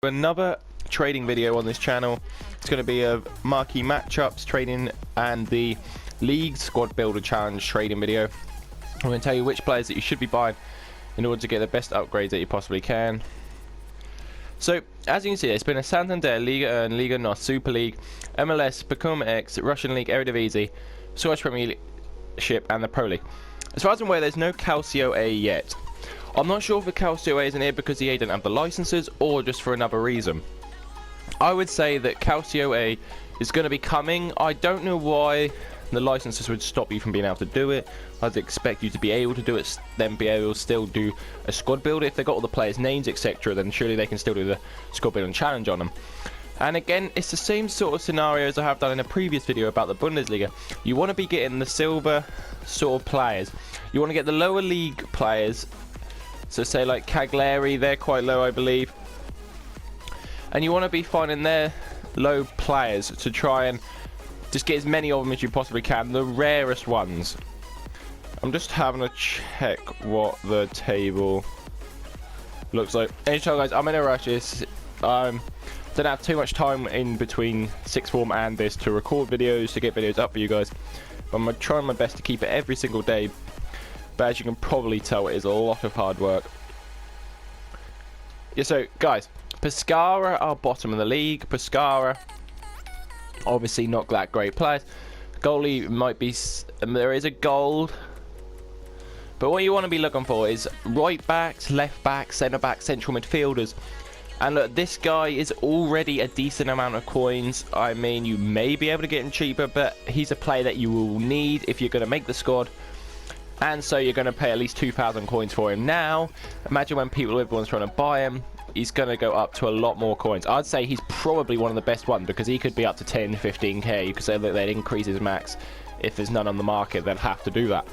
Another trading video on this channel. It's going to be a marquee matchups trading and the league squad builder challenge trading video. I'm going to tell you which players that you should be buying in order to get the best upgrades that you possibly can. So as you can see, it's been a Santander, Liga and Liga NOS, Super League, MLS, Pacom X, Russian League, Eredivisie, Scottish Premiership and the Pro League. As far as I'm aware, there's no Calcio A yet. I'm not sure if the Calcio A isn't here because EA don't have the licenses or just for another reason. I would say that Calcio A is going to be coming. I don't know why the licenses would stop you from being able to do it. I'd expect you to be able to do it, then be able to still do a squad builder. If they've got all the players' names, etc., then surely they can still do the squad building challenge on them. And again, it's the same sort of scenario as I have done in a previous video about the Bundesliga. You want to be getting the silver sort of players. You want to get the lower league players. So say like Cagliari, they're quite low I believe. And you want to be finding their low players to try and just get as many of them as you possibly can. The rarest ones. I'm just having a check what the table looks like. Anyhow guys, I'm in a rush. Don't have too much time in between sixth form and this to record videos, to get videos up for you guys. But I'm trying my best to keep it every single day. But as you can probably tell, it is a lot of hard work. Yeah, so guys, Pescara are bottom of the league. Pescara, obviously not that great players. Goalie might be, there is a gold. But what you want to be looking for is right backs, left backs, centre backs, central midfielders. And look, this guy is already a decent amount of coins. I mean, you may be able to get him cheaper, but he's a player that you will need if you're going to make the squad. And so you're going to pay at least 2,000 coins for him now. Imagine when everyone's trying to buy him, he's going to go up to a lot more coins. I'd say he's probably one of the best ones because he could be up to 10, 15k. You could say that they'd increase his max. If there's none on the market, they'll have to do that.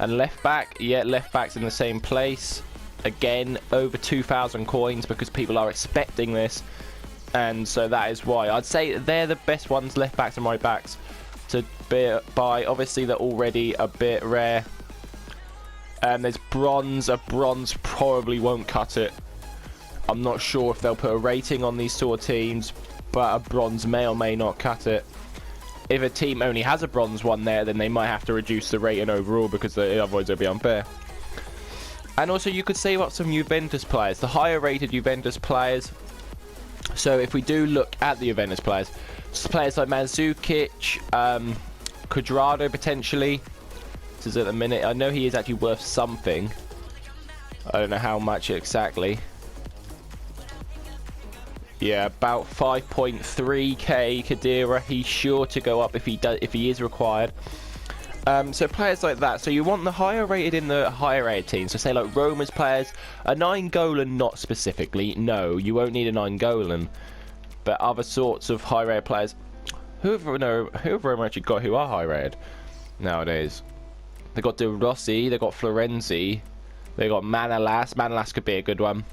And left back, yeah, left back's in the same place. Again, over 2,000 coins because people are expecting this. And so that is why. I'd say they're the best ones, left backs and right backs, to buy. Obviously they're already a bit rare. There's bronze. A bronze probably won't cut it. I'm not sure if they'll put a rating on these sort of teams, but a bronze may or may not cut it. If a team only has a bronze one there, then they might have to reduce the rating overall because otherwise it'll be unfair. And also you could save up some Juventus players, the higher rated Juventus players. So if we do look at the Juventus players like Mandzukic, Cuadrado potentially. This is at the minute. I know he is actually worth something. I don't know how much exactly. Yeah, about 5.3k Khedira. He's sure to go up if he is required. So players like that. So you want the higher rated in the higher rated teams. So say like Roma's players, a 9 Golan not specifically. No, you won't need a 9 Golan. But other sorts of high rated players. Who have Roma actually got who are high rated nowadays? They got De Rossi, they got Florenzi, they got Manolas. Manolas could be a good one.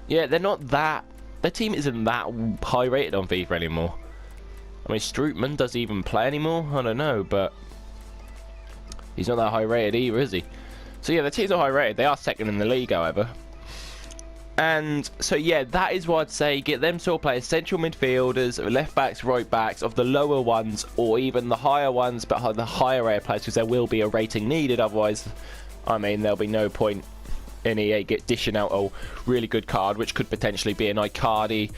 Yeah, they're not that. Their team isn't that high rated on FIFA anymore. I mean, Strootman, does he even play anymore? I don't know, but he's not that high rated either, is he? So yeah, the teams are high rated. They are second in the league, however. And so yeah, that is what I'd say. Get them sort of players, central midfielders, left backs, right backs, of the lower ones, or even the higher ones, but the higher rated players, because there will be a rating needed. Otherwise, I mean, there'll be no point in EA dishing out a really good card, which could potentially be an Icardi,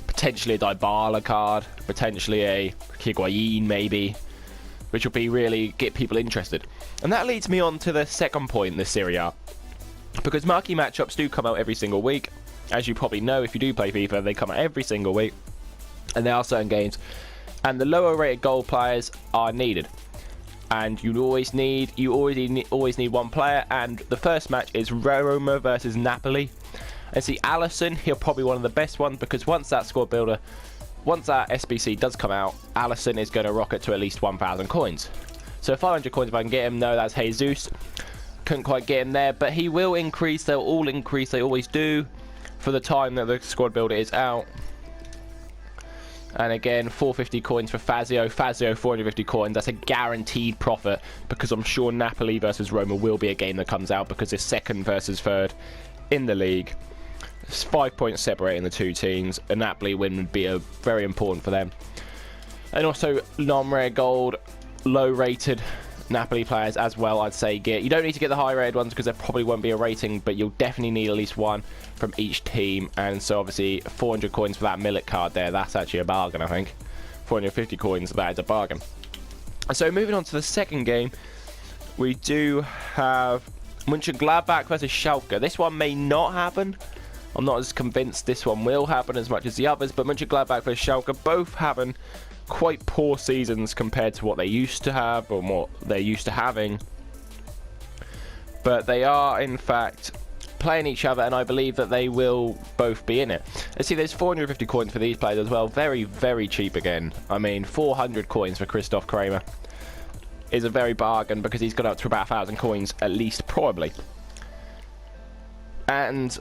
potentially a Dybala card, potentially a Higuain maybe, which will be really get people interested. And that leads me on to the second point in this Serie A. Because marquee matchups do come out every single week. As you probably know, if you do play FIFA, they come out every single week. And there are certain games. And the lower rated goal players are needed. And you always need one player. And the first match is Roma versus Napoli. And see, Alisson, he'll probably one of the best ones. Because once that squad builder, once that SBC does come out, Alisson is going to rocket to at least 1,000 coins. So 500 coins if I can get him. No, that's Jesus. Couldn't quite get him there, but he will increase. They'll all increase. They always do for the time that the squad builder is out. And again, 450 coins for Fazio. Fazio, 450 coins. That's a guaranteed profit because I'm sure Napoli versus Roma will be a game that comes out because it's second versus third in the league. It's 5 points separating the two teams. A Napoli win would be very important for them. And also non-rare gold, low-rated Napoli players as well, I'd say get. You don't need to get the high-rated ones because there probably won't be a rating, but you'll definitely need at least one from each team. And so obviously 400 coins for that Millet card there, that's actually a bargain, I think. 450 coins, that is a bargain. So moving on to the second game, we do have Mönchengladbach versus Schalke. This one may not happen. I'm not as convinced this one will happen as much as the others, but Mönchengladbach versus Schalke both having quite poor seasons compared to what they used to have or what they're used to having. But they are, in fact, playing each other, and I believe that they will both be in it. Let's see, there's 450 coins for these players as well. Very, very cheap again. I mean, 400 coins for Christoph Kramer is a very bargain because he's got up to about 1,000 coins at least, probably. And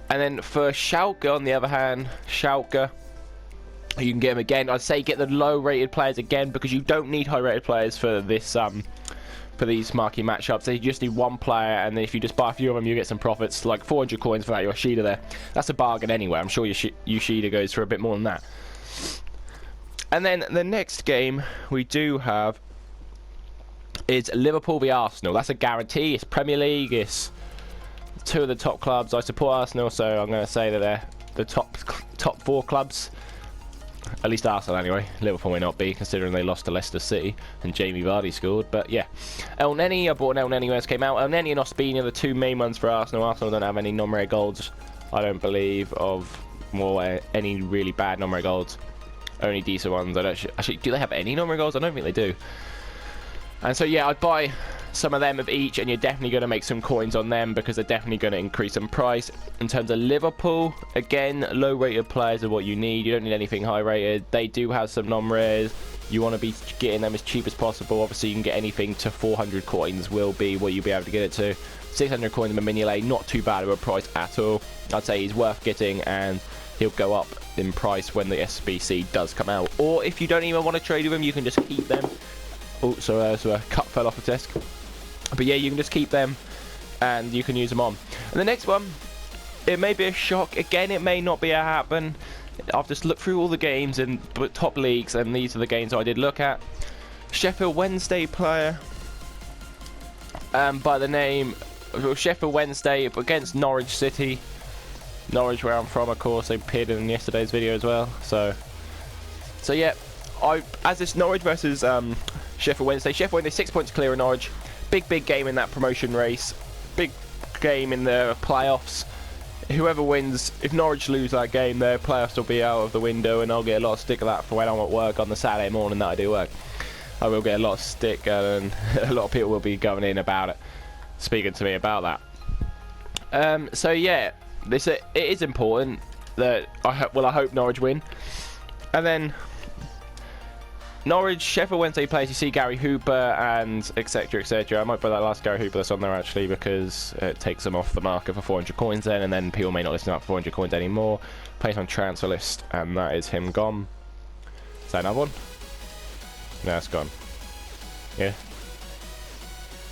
then for Schalke, on the other hand, Schalke, you can get them again. I'd say get the low-rated players again because you don't need high-rated players for this for these marquee matchups. You just need one player, and then if you just buy a few of them, you get some profits, like 400 coins for that Yoshida there. That's a bargain anyway. I'm sure Yoshida goes for a bit more than that. And then the next game we do have is Liverpool v Arsenal. That's a guarantee. It's Premier League. It's two of the top clubs. I support Arsenal, so I'm going to say that they're the top 4 clubs. At least Arsenal anyway. Liverpool may not be, considering they lost to Leicester City and Jamie Vardy scored. But yeah, El Neni, I bought an El Neni when it came out. El Neni and Ospina, the two main ones for Arsenal. Arsenal don't have any non-rare golds, I don't believe, of more any really bad non-rare golds. Only decent ones. I don't actually, do they have any non-rare golds? I don't think they do. And so yeah, I'd buy some of them of each, and you're definitely going to make some coins on them because they're definitely going to increase in price. In terms of Liverpool, again, low-rated players are what you need. You don't need anything high-rated. They do have some non-rares. You want to be getting them as cheap as possible. Obviously, you can get anything to 400 coins will be what you'll be able to get it to. 600 coins in Mignolet, not too bad of a price at all. I'd say he's worth getting, and he'll go up in price when the SBC does come out. Or if you don't even want to trade with him, you can just keep them. Oh, so a cut fell off the desk. But yeah, you can just keep them and you can use them on. And the next one, it may be a shock. Again, it may not be a happen. I've just looked through all the games in top leagues, and these are the games I did look at. Sheffield Wednesday player by the name Sheffield Wednesday against Norwich City. Norwich, where I'm from, of course. They appeared in yesterday's video as well. So yeah, as this Norwich versus Sheffield Wednesday. Sheffield Wednesday 6 points clear of Norwich. Big game in that promotion race. Big game in the playoffs. Whoever wins, if Norwich lose that game, their playoffs will be out of the window, and I'll get a lot of stick of that for when I'm at work on the Saturday morning that I do work. I will get a lot of stick, and a lot of people will be going in about it, speaking to me about that. So yeah, it is important that I hope Norwich win. And then Norwich, Sheffield Wednesday players, you see Gary Hooper and etc, etc. I might put that last Gary Hooper that's on there actually because it takes them off the market for 400 coins then, and then people may not listen up for 400 coins anymore. Plays on transfer list, and that is him gone. Is that another one? No, it's gone. Yeah.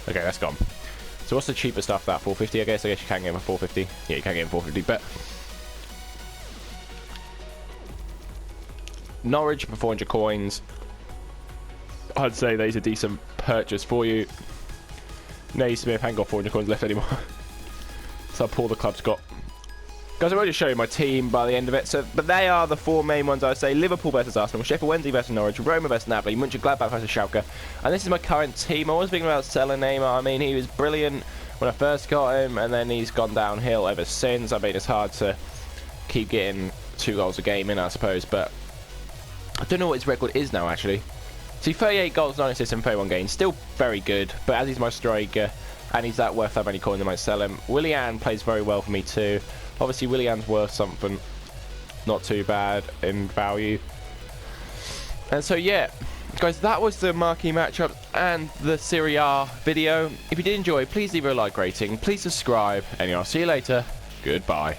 Okay, that's gone. So what's the cheapest stuff? That 450, I guess. I guess you can get him for 450. Yeah, you can get him for 450, but Norwich for 400 coins. I'd say that is a decent purchase for you. Naismith hasn't got 400 coins left anymore. So how poor the club's got. Guys, I will just show you my team by the end of it. But they are the 4 main ones, I'd say. Liverpool versus Arsenal, Sheffield Wednesday versus Norwich, Roma versus Napoli, Mönchengladbach versus Schalke. And this is my current team. I was thinking about selling Neymar. I mean, he was brilliant when I first got him, and then he's gone downhill ever since. I mean, it's hard to keep getting 2 goals a game in, I suppose. But I don't know what his record is now, actually. See, 38 goals, 9 assists, and 31 games. Still very good, but as he's my striker, and he's that worth that many coins, I might sell him. Willian plays very well for me too. Obviously, Willian's worth something. Not too bad in value. And so, yeah, guys, that was the marquee matchup and the Serie A video. If you did enjoy, please leave a like rating. Please subscribe, and I'll see you later. Goodbye.